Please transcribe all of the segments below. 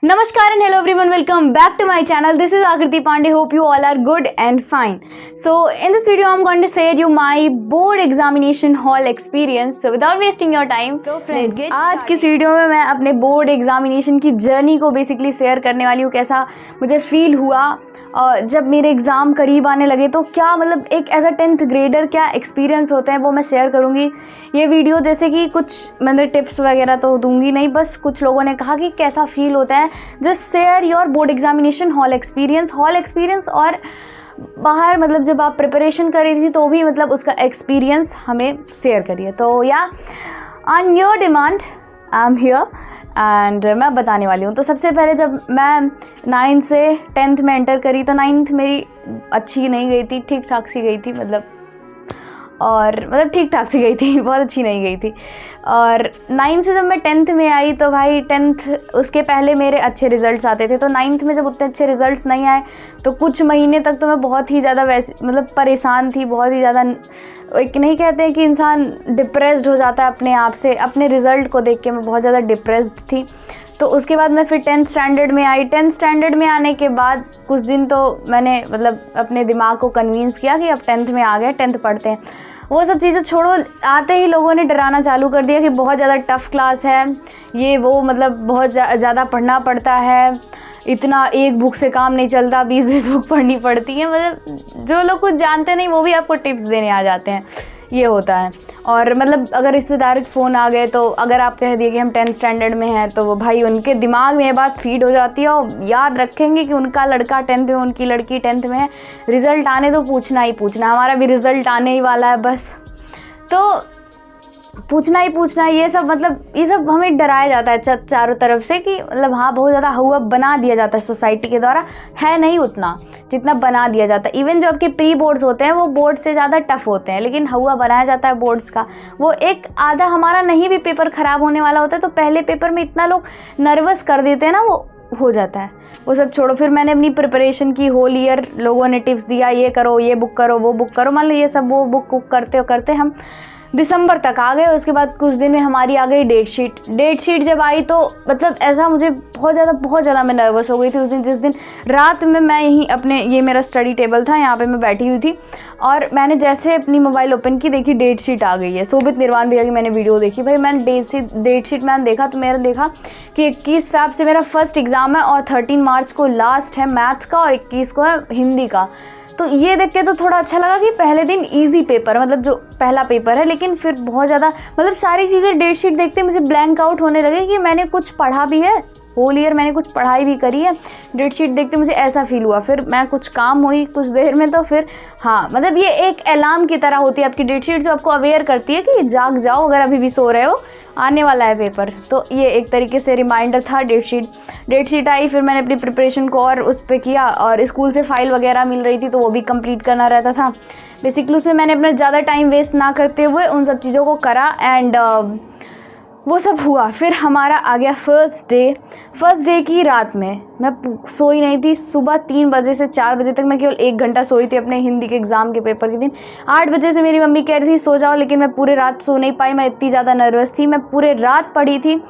Namaskar and hello everyone, welcome back to my channel. This is Akriti Pandey. Hope you all are good and fine. So in this video I'm going to share you my board examination hall experience. So without wasting your time, so friends, आज की इस video में मैं अपने board examination की journey को basically share करने वाली हूँ। कैसा मुझे फील हुआ जब मेरे एग्ज़ाम करीब आने लगे, तो क्या मतलब एक एज अ 10th ग्रेडर क्या एक्सपीरियंस होते हैं वो मैं शेयर करूँगी। ये वीडियो जैसे कि कुछ मैंने टिप्स वगैरह तो दूंगी नहीं, बस कुछ लोगों ने कहा कि कैसा फील होता है, just share your board examination hall experience और बाहर मतलब जब आप प्रिपरेशन कर रही थी तो भी मतलब उसका एक्सपीरियंस हमें शेयर करिए। तो या on your demand I am here and मैं बताने वाली हूँ। तो सबसे पहले जब मैं 9th से 10th में एंटर करी तो 9th मेरी अच्छी नहीं गई थी, ठीक ठाक सी गई थी, ठीक ठाक सी गई थी, बहुत अच्छी नहीं गई थी। और 9th से जब मैं 10th में आई तो भाई 10th उसके पहले मेरे अच्छे रिज़ल्ट्स आते थे। तो 9th में जब उतने अच्छे रिज़ल्ट्स नहीं आए तो कुछ महीने तक तो मैं बहुत ही ज़्यादा मतलब परेशान थी, बहुत ही ज़्यादा। एक नहीं कहते हैं कि इंसान डिप्रेस्ड हो जाता है अपने आप से, अपने रिज़ल्ट को देख के मैं बहुत ज़्यादा डिप्रेस्ड थी। तो उसके बाद मैं फिर 10th स्टैंडर्ड में आई। 10th स्टैंडर्ड में आने के बाद कुछ दिन तो मैंने मतलब अपने दिमाग को कन्विंस किया कि अब 10th में आ गए, 10th पढ़ते हैं। वो सब चीज़ें छोड़ो, आते ही लोगों ने डराना चालू कर दिया कि बहुत ज़्यादा टफ़ क्लास है ये वो, मतलब बहुत ज़्यादा पढ़ना पड़ता है, इतना एक बुक से काम नहीं चलता, 20-20 बुक पढ़नी पड़ती है। मतलब जो लोग कुछ जानते नहीं वो भी आपको टिप्स देने आ जाते हैं, ये होता है। और मतलब अगर रिश्तेदार के फ़ोन आ गए तो अगर आप कह दिए कि हम 10th स्टैंडर्ड में हैं तो वो भाई उनके दिमाग में ये बात फीड हो जाती है और याद रखेंगे कि उनका लड़का 10th में, उनकी लड़की 10th में है। रिज़ल्ट आने तो पूछना ही पूछना, हमारा भी रिज़ल्ट आने ही वाला है बस, तो पूछना ही पूछना। ये सब हमें डराया जाता है चारों तरफ से कि मतलब हाँ बहुत ज़्यादा हुआ बना दिया जाता है सोसाइटी के द्वारा, है नहीं उतना जितना बना दिया जाता है। इवन जो आपके प्री बोर्ड्स होते हैं वो बोर्ड से ज़्यादा टफ होते हैं, लेकिन हुआ बनाया जाता है बोर्ड्स का। वो एक आधा हमारा नहीं भी पेपर ख़राब होने वाला होता है तो पहले पेपर में इतना लोग नर्वस कर देते हैं ना, वो हो जाता है। वो सब छोड़ो, फिर मैंने अपनी प्रिपरेशन की होल ईयर, लोगों ने टिप्स दिया ये करो, ये बुक करो, वो बुक करो, मान लो ये सब वो बुक करते हम दिसंबर तक आ गए। उसके बाद कुछ दिन में हमारी आ गई डेट शीट जब आई तो मतलब ऐसा मुझे बहुत ज़्यादा मैं नर्वस हो गई थी उस दिन। जिस दिन रात में मैं यहीं अपने, ये मेरा स्टडी टेबल था, यहाँ पे मैं बैठी हुई थी और मैंने जैसे अपनी मोबाइल ओपन की, देखी डेट शीट आ गई है। शोभित निर्वाण भैया की मैंने वीडियो देखी, भाई मैंने डेट शीट मैंने देखा तो मैंने देखा कि 21 फ़रवरी से मेरा फर्स्ट एग्ज़ाम है और 13 मार्च को लास्ट है मैथ्स का और 21 को है हिंदी का। तो ये देख के तो थोड़ा अच्छा लगा कि पहले दिन इजी पेपर, मतलब जो पहला पेपर है, लेकिन फिर बहुत ज़्यादा मतलब सारी चीज़ें डेट शीट देखते मुझे ब्लैंक आउट होने लगे कि मैंने कुछ पढ़ा भी है, होल ईयर मैंने कुछ पढ़ाई भी करी है। डेट शीट देखते मुझे ऐसा फील हुआ। फिर मैं कुछ काम हुई कुछ देर में तो फिर हाँ मतलब ये एक अलार्म की तरह होती है आपकी डेट शीट, जो आपको अवेयर करती है कि जाग जाओ, अगर अभी भी सो रहे हो, आने वाला है पेपर। तो ये एक तरीके से रिमाइंडर था डेट शीट आई। फिर मैंने अपनी प्रिपरेशन को और उस पर किया और स्कूल से फाइल वगैरह मिल रही थी तो वो भी कंप्लीट करना रहता था। बेसिकली उसमें मैंने अपना ज़्यादा टाइम वेस्ट ना करते हुए उन सब चीज़ों को करा एंड वो सब हुआ। फिर हमारा आ गया फर्स्ट डे की रात में मैं सोई नहीं थी। सुबह 3 बजे से 4 बजे तक मैं केवल 1 घंटा सोई थी अपने हिंदी के एग्ज़ाम के पेपर के दिन। 8 बजे से मेरी मम्मी कह रही थी सो जाओ, लेकिन मैं पूरे रात सो नहीं पाई, मैं इतनी ज़्यादा नर्वस थी। मैं पूरे रात पढ़ी थी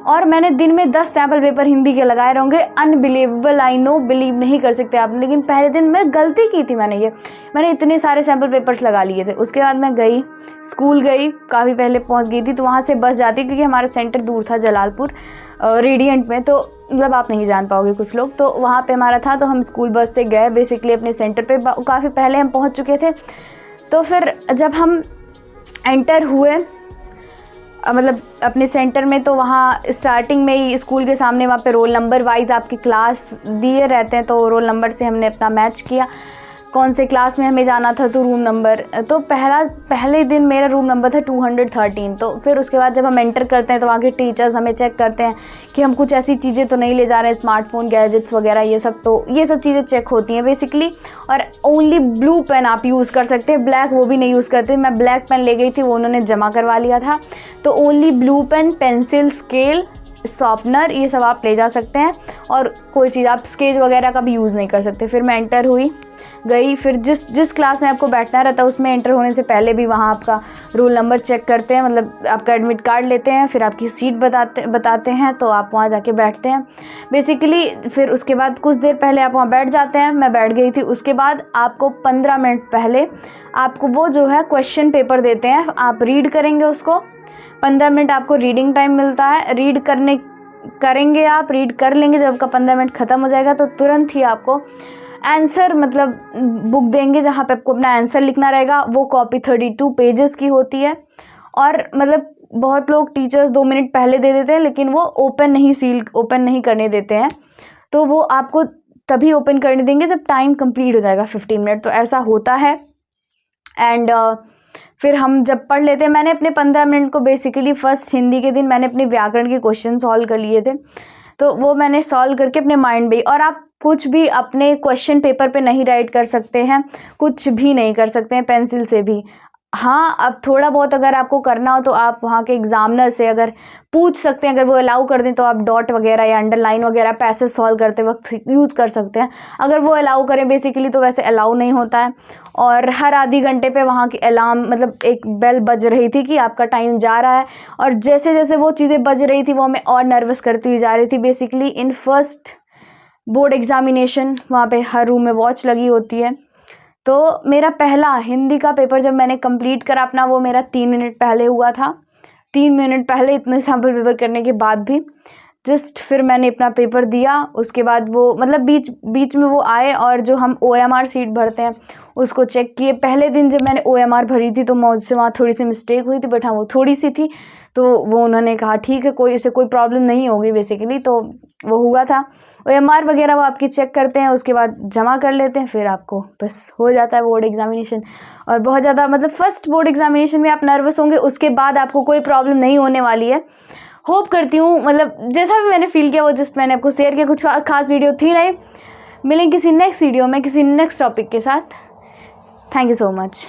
और मैंने दिन में 10 सैम्पल पेपर हिंदी के लगाए रहेंगे। अनबिलीवेबल, आई नो, बिलीव नहीं कर सकते आप, लेकिन पहले दिन मैं गलती की थी, मैंने इतने सारे सैम्पल पेपर्स लगा लिए थे। उसके बाद मैं स्कूल गई, काफ़ी पहले पहुंच गई थी, तो वहाँ से बस जाती क्योंकि हमारा सेंटर दूर था जलालपुर रेडियंट में, तो मतलब आप नहीं जान पाओगे कुछ लोग, तो वहाँ पे हमारा था। तो हम स्कूल बस से गए बेसिकली अपने सेंटर पे, काफ़ी पहले हम पहुँच चुके थे। तो फिर जब हम एंटर हुए मतलब अपने सेंटर में, तो वहाँ स्टार्टिंग में ही स्कूल के सामने वहाँ पे रोल नंबर वाइज आपकी क्लास दिए रहते हैं, तो रोल नंबर से हमने अपना मैच किया कौन से क्लास में हमें जाना था। तो रूम नंबर, तो पहले दिन मेरा रूम नंबर था 213। तो फिर उसके बाद जब हम एंटर करते हैं तो वहाँ के टीचर्स हमें चेक करते हैं कि हम कुछ ऐसी चीज़ें तो नहीं ले जा रहे हैं, स्मार्टफोन, गैजेट्स वगैरह, ये सब चीज़ें चेक होती हैं बेसिकली। और ओनली ब्लू पेन आप यूज़ कर सकते हैं, ब्लैक वो भी नहीं यूज़ करते। मैं ब्लैक पेन ले गई थी, वो उन्होंने जमा करवा लिया था। तो only blue pen, pencil, scale sharpener, ये सब आप ले जा सकते हैं, और कोई चीज़ आप स्केच वगैरह का भी यूज़ नहीं कर सकते। फिर मैं एंटर हुई, गई, फिर जिस क्लास में आपको बैठना रहता है उसमें एंटर होने से पहले भी वहाँ आपका रोल नंबर चेक करते हैं, मतलब आपका एडमिट कार्ड लेते हैं, फिर आपकी सीट बताते हैं, तो आप वहाँ जाके बैठते हैं बेसिकली। फिर उसके बाद कुछ देर पहले आप वहाँ बैठ जाते हैं, मैं बैठ गई थी। उसके बाद आपको 15 मिनट पहले आपको वो जो है क्वेश्चन पेपर देते हैं, आप रीड करेंगे उसको। 15 मिनट आपको रीडिंग टाइम मिलता है, रीड करेंगे आप, रीड कर लेंगे। जब आपका 15 मिनट ख़त्म हो जाएगा तो तुरंत ही आपको आंसर, मतलब बुक देंगे जहाँ पे आपको अपना आंसर लिखना रहेगा। वो कॉपी 32 पेजेस की होती है, और मतलब बहुत लोग टीचर्स 2 मिनट पहले दे देते हैं, लेकिन वो सील ओपन नहीं करने देते हैं, तो वो आपको तभी ओपन करने देंगे जब टाइम कंप्लीट हो जाएगा 15 मिनट, तो ऐसा होता है। एंड फिर हम जब पढ़ लेते हैं, मैंने अपने 15 मिनट को बेसिकली फर्स्ट हिंदी के दिन मैंने अपने व्याकरण के क्वेश्चन सॉल्व कर लिए थे, तो वो मैंने सॉल्व करके अपने माइंड में। और आप कुछ भी अपने क्वेश्चन पेपर पे नहीं राइट कर सकते हैं, कुछ भी नहीं कर सकते हैं पेंसिल से भी। हाँ, अब थोड़ा बहुत अगर आपको करना हो तो आप वहाँ के एग्जामिनर से अगर पूछ सकते हैं, अगर वो अलाउ कर दें तो आप डॉट वगैरह या अंडरलाइन वगैरह पैसेज सॉल्व करते वक्त यूज़ कर सकते हैं, अगर वो अलाउ करें बेसिकली। तो वैसे अलाउ नहीं होता है। और हर आधी घंटे पे वहाँ की अलार्म, मतलब एक बेल बज रही थी कि आपका टाइम जा रहा है, और जैसे जैसे वो चीज़ें बज रही थी वो हमें और नर्वस करती हुई जा रही थी। Basically in first board examination वहाँ पे हर रूम में वॉच लगी होती है। तो मेरा पहला हिंदी का पेपर जब मैंने कंप्लीट करा अपना, वो मेरा 3 मिनट पहले हुआ था। 3 मिनट पहले, इतने सैम्पल पेपर करने के बाद भी जस्ट फिर मैंने अपना पेपर दिया। उसके बाद वो मतलब बीच में वो आए और जो हम OMR सीट भरते हैं उसको चेक किए। पहले दिन जब मैंने OMR भरी थी तो मुझसे वहाँ थोड़ी सी मिस्टेक हुई थी, बट हाँ वो थोड़ी सी थी, तो वो उन्होंने कहा ठीक है, इससे कोई प्रॉब्लम नहीं होगी बेसिकली, तो वो हुआ था। OMR वगैरह वो आपकी चेक करते हैं, उसके बाद जमा कर लेते हैं, फिर आपको बस हो जाता है बोर्ड एग्जामिनेशन। और बहुत ज़्यादा मतलब फर्स्ट बोर्ड एग्जामिनेशन में आप नर्वस होंगे, उसके बाद आपको कोई प्रॉब्लम नहीं होने वाली है। होप करती हूँ, मतलब जैसा भी मैंने फील किया वो जस्ट मैंने आपको शेयर किया, कुछ खास वीडियो थी नहीं। मिलेंगे किसी नेक्स्ट वीडियो में किसी नेक्स्ट टॉपिक के साथ। Thank you so much.